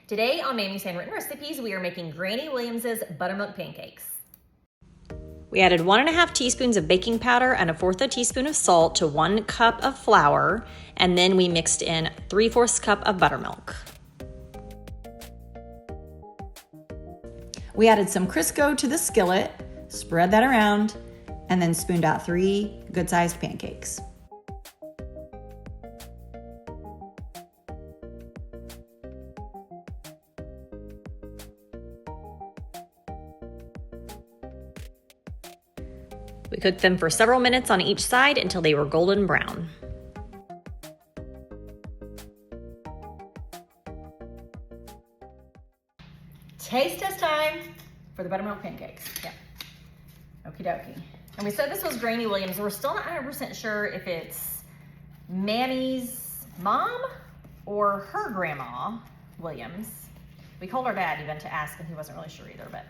Today on Mammie's Handwritten Recipes, we are making Granny Williams's Buttermilk Pancakes. We added 1.5 teaspoons of baking powder and 1/4 teaspoon of salt to 1 cup of flour, and then we mixed in 3/4 cup of buttermilk. We added some crisco to the skillet, spread that around, and then spooned out 3 good-sized pancakes. We cooked them for several minutes on each side until they were golden brown. Taste test time for the buttermilk pancakes. Yeah. Okie dokie. And we said this was Granny Williams. We're still not 100% sure if it's Mammie's mom or her grandma Williams. We called our dad even to ask, and he wasn't really sure either, but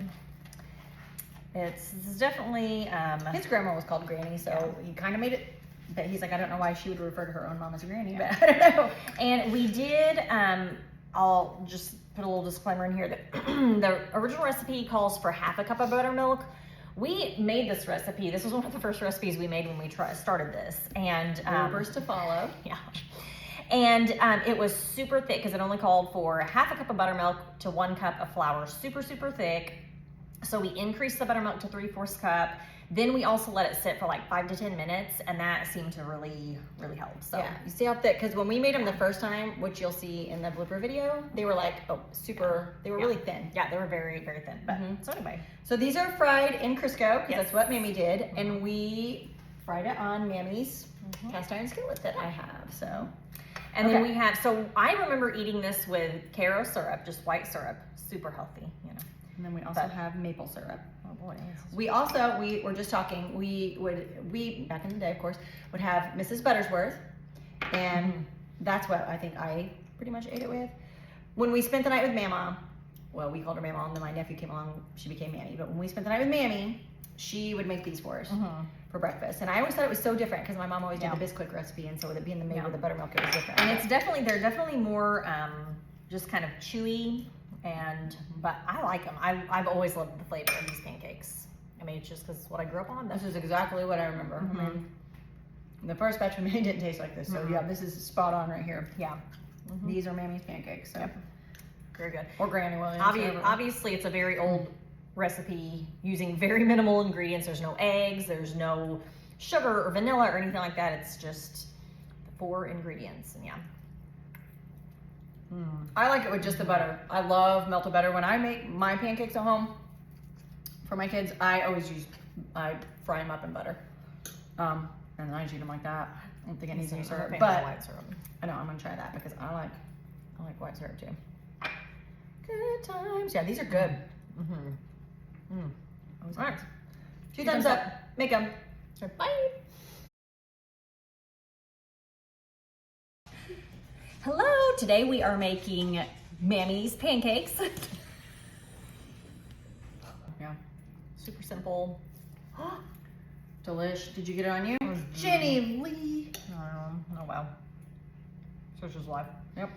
it's definitely His grandma was called Granny, so yeah. he kind of made it, but he's like, I don't know why she would refer to her own mom as Granny, yeah. but I don't know. And we did, I'll just put a little disclaimer in here that the original recipe calls for 1/2 cup of buttermilk. We made this recipe. This was one of the first recipes we made when we started this. And First to follow. Yeah. And it was super thick because it only called for 1/2 cup of buttermilk to 1 cup of flour. Super, super thick. So we increased the buttermilk to 3/4 cup. Then we also let it sit for like 5 to 10 minutes, and that seemed to really, really help. So Yeah, you see how thick, because when we made them the first time, which you'll see in the blooper video, they were like, they were really thin. Yeah, they were very, very thin. But so anyway. So these are fried in Crisco, because Yes. that's what Mammie did, and we fried it on Mammie's cast iron skillet that I have, so. And then we have, so I remember eating this with Caro syrup, just white syrup, super healthy, you know. And then we also have maple syrup. Oh boy. We were just talking, we back in the day, of course, would have Mrs. Buttersworth, and that's what I think I pretty much ate it with. When we spent the night with Mama, well, we called her Mama, and then my nephew came along, she became Mammie, but when we spent the night with Mammie, she would make these for us for breakfast. And I always thought it was so different, because my mom always did the Bisquick recipe, and so with it being made with the buttermilk, it was different. And they're definitely more just kind of chewy, but I like them. I've always loved the flavor of these pancakes. I mean, it's just because what I grew up on. This is exactly what I remember. I mean, the first batch we made didn't taste like this, so yeah, this is spot on right here. Yeah. These are Mammie's pancakes, so. Very good. Or Granny Williams. Obviously, it's a very old recipe using very minimal ingredients. There's no eggs, there's no sugar or vanilla or anything like that. It's just 4 ingredients, and yeah. I like it with just the butter. I love melted butter. When I make my pancakes at home for my kids, I fry them up in butter. And then I just eat them like that. I don't think it needs any syrup, but white syrup. I know I'm gonna try that because I like white syrup too. Good times. Yeah, these are good. All right. 2 thumbs up. Make them. Bye. Hello, today we are making Mammie's pancakes. Yeah. Super simple. Delish. Did you get it on you? Jenny Lee. Oh wow. Such is life. Yep.